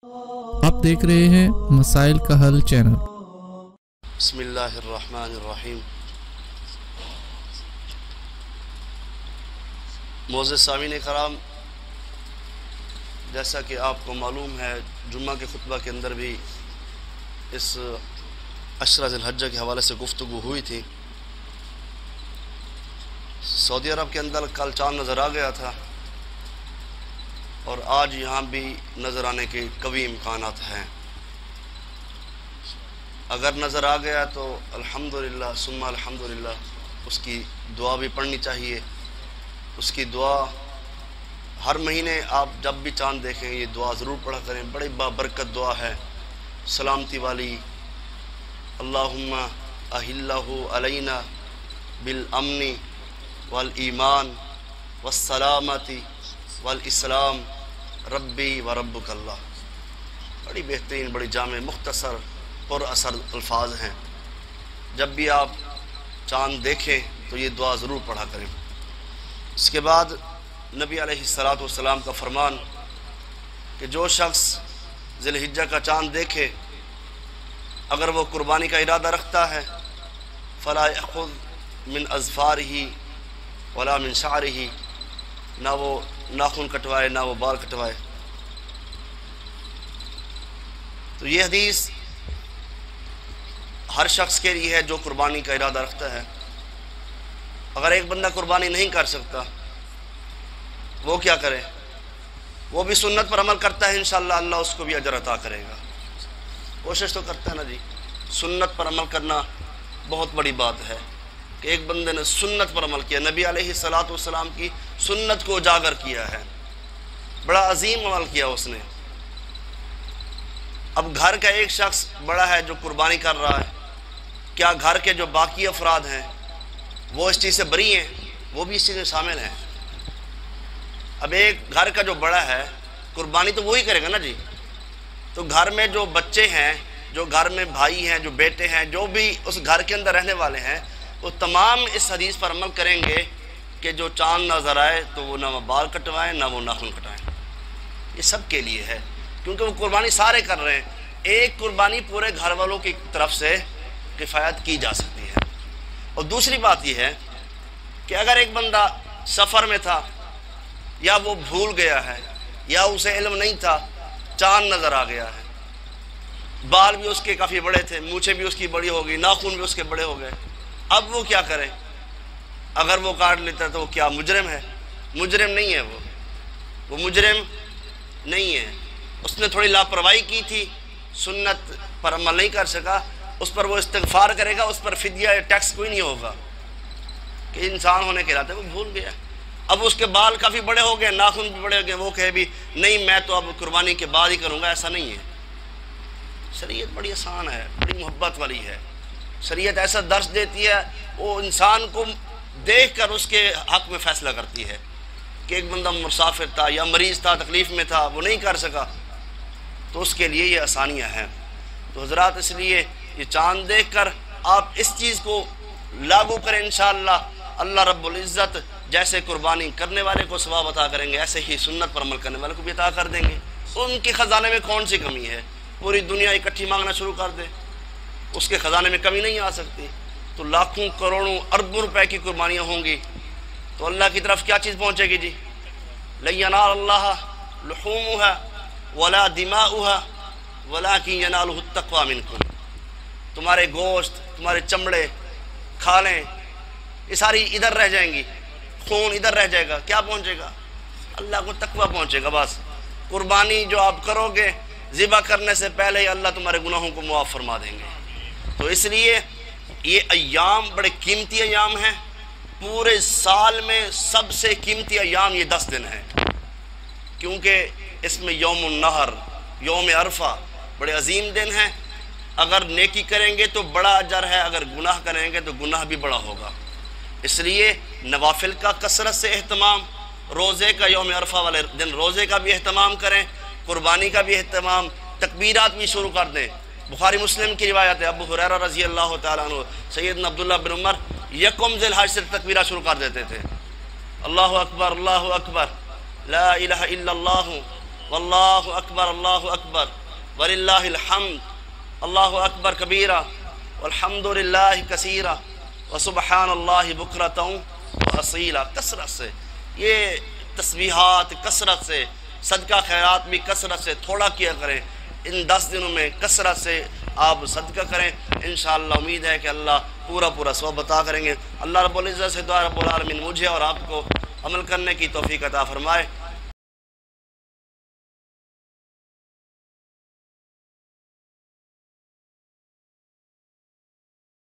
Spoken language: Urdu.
آپ دیکھ رہے ہیں مسائل کا حل چینل۔ بسم اللہ الرحمن الرحیم۔ معزز سامعین کرام، جیسا کہ آپ کو معلوم ہے جمعہ کے خطبہ کے اندر بھی اس عشرہ ذی الحجہ کے حوالے سے گفتگو ہوئی تھی۔ سعودی عرب کے اندر کل چاند نظر آ گیا تھا اور آج یہاں بھی نظر آنے کے قوی امکانات ہیں۔ اگر نظر آ گیا تو الحمدللہ ثم الحمدللہ، اس کی دعا بھی پڑھنی چاہیے۔ اس کی دعا ہر مہینے آپ جب بھی چاند دیکھیں یہ دعا ضرور پڑھا کریں، بڑی بابرکت دعا ہے، سلامتی والی۔ اللہم اہلہ علینا بالامن والایمان والسلامتی والاسلام ربی و ربک اللہ۔ بڑی بہترین، بڑی جامع، مختصر، پر اثر الفاظ ہیں۔ جب بھی آپ چاند دیکھیں تو یہ دعا ضرور پڑھا کریں۔ اس کے بعد نبی علیہ السلام کا فرمان کہ جو شخص ذی الحجہ کا چاند دیکھے، اگر وہ قربانی کا ارادہ رکھتا ہے، فلا یأخذ من اظفارہ ولا من شعرہ، نہ وہ ناخن کٹوائے نہ وہ بال کٹوائے۔ تو یہ حدیث ہر شخص کے لیے ہے جو قربانی کا ارادہ رکھتا ہے۔ اگر ایک بندہ قربانی نہیں کر سکتا، وہ کیا کرے؟ وہ بھی سنت پر عمل کرتا ہے، انشاءاللہ اللہ اس کو بھی اجر عطا کرے گا۔ کوشش تو کرتا ہے نا جی۔ سنت پر عمل کرنا بہت بڑی بات ہے کہ ایک بندے نے سنت پر عمل کیا، نبی علیہ السلام کی سنت کو اجاگر کیا ہے، بڑا عظیم عمل کیا اس نے۔ اب گھر کا ایک شخص بڑا ہے جو قربانی کر رہا ہے، کیا گھر کے جو باقی افراد ہیں وہ اس چیز سے بری ہیں؟ وہ بھی اس چیز میں شامل ہیں۔ اب ایک گھر کا جو بڑا ہے، قربانی تو وہی کرے گا نا جی۔ تو گھر میں جو بچے ہیں، جو گھر میں بھائی ہیں، جو بیٹے ہیں، جو بھی اس گھر کے اندر رہنے والے ہیں، وہ تمام اس حدیث پر عمل کریں گے کہ جو چاند نظر آئے تو وہ نہ وہ بال کٹوائیں نہ وہ ناخن کٹائیں۔ یہ سب کے لیے ہے، کیونکہ وہ قربانی سارے کر رہے ہیں۔ ایک قربانی پورے گھر والوں کی طرف سے کفایت کی جا سکتی ہے۔ اور دوسری بات یہ ہے کہ اگر ایک بندہ سفر میں تھا، یا وہ بھول گیا ہے، یا اسے علم نہیں تھا، چاند نظر آ گیا ہے، بال بھی اس کے کافی بڑے تھے، مونچھیں بھی اس کی بڑی ہو گئی، ناخن بھی اس کے بڑے ہو گئے، اب وہ کیا کرے؟ اگر وہ کاٹ لیتا ہے تو وہ کیا مجرم ہے؟ مجرم نہیں ہے، وہ مجرم نہیں ہے۔ اس نے تھوڑی لاپرواہی کی تھی، سنت پر عمل نہیں کر سکا، اس پر وہ استغفار کرے گا، اس پر فدیہ یا ٹیکس کوئی نہیں ہوگا کہ انسان ہونے کے ناطے وہ بھول گیا۔ اب اس کے بال کافی بڑے ہو گئے، ناخن بھی بڑے ہو گئے، وہ کہے بھی نہیں میں تو اب قربانی کے بعد ہی کروں گا، ایسا نہیں ہے۔ شریعت بڑی آسان ہے، بڑی محبت والی ہے۔ شریعت ایسا درس دیتی ہے، وہ انسان کو دیکھ کر اس کے حق میں فیصلہ کرتی ہے کہ ایک بندہ مسافر تھا یا مریض تھا، تکلیف میں تھا، وہ نہیں کر سکا، تو اس کے لیے یہ آسانیاں ہیں۔ تو حضرات، اس لیے یہ چاند دیکھ کر آپ اس چیز کو لاگو کریں، انشاءاللہ اللہ رب العزت جیسے قربانی کرنے والے کو ثواب عطا کریں گے، ایسے ہی سنت پر عمل کرنے والے کو بھی عطا کر دیں گے۔ ان کے خزانے میں کون سی کمی ہے؟ پوری دنیا اکٹھی مانگنا شروع کر دے، اس کے خزانے میں کمی نہیں آ سکتی۔ تو لاکھوں کروڑوں اربوں روپے کی قربانیاں ہوں گی تو اللہ کی طرف کیا چیز پہنچے گی جی؟ لن ینال اللہ لحومها ولا دماؤها ولکن ینالہ التقوی منکم۔ تمہارے گوشت، تمہارے چمڑے، کھالیں، یہ ساری ادھر رہ جائیں گی، خون ادھر رہ جائے گا، کیا پہنچے گا؟ اللہ کو تقوی پہنچے گا۔ بس قربانی جو آپ کرو گے، ذبح کرنے سے پہلے ہی اللہ تمہارے گناہوں کو معاف فرما دیں گے۔ تو اس لیے یہ ایام بڑے قیمتی ایام ہیں۔ پورے سال میں سب سے قیمتی ایام یہ 10 دن ہیں، کیونکہ اس میں یوم النحر، یوم عرفہ بڑے عظیم دن ہیں۔ اگر نیکی کریں گے تو بڑا اجر ہے، اگر گناہ کریں گے تو گناہ بھی بڑا ہوگا۔ اس لیے نوافل کا کثرت سے اہتمام، روزے کا یوم عرفہ والے دن روزے کا بھی اہتمام کریں، قربانی کا بھی اہتمام، تکبیرات بھی شروع کر دیں۔ بخاری مسلم کی روایت ہے، ابو ہریرہ رضی اللہ تعالیٰ عنہ، سیدنا عبداللہ بن عمر یکم ذی الحج سے تکبیرات شروع کر دیتے تھے، اللہ اکبر لا الہ الا اللہ واللہ اکبر وللہ الحمد، اللہ اکبر کبیرہ والحمد للہ کثیرہ وسبحان اللہ بکرۃ واصیلا۔ کثرت سے یہ تسبیحات، کثرت سے صدقہ خیرات بھی کثرت سے تھوڑا کیا کریں۔ ان 10 دنوں میں کثرت سے آپ صدقہ کریں، انشاءاللہ امید ہے کہ اللہ پورا ثواب عطا کریں گے۔ اللہ رب العزت سے دعا رب العالمین مجھے اور آپ کو عمل کرنے کی توفیق عطا فرمائے۔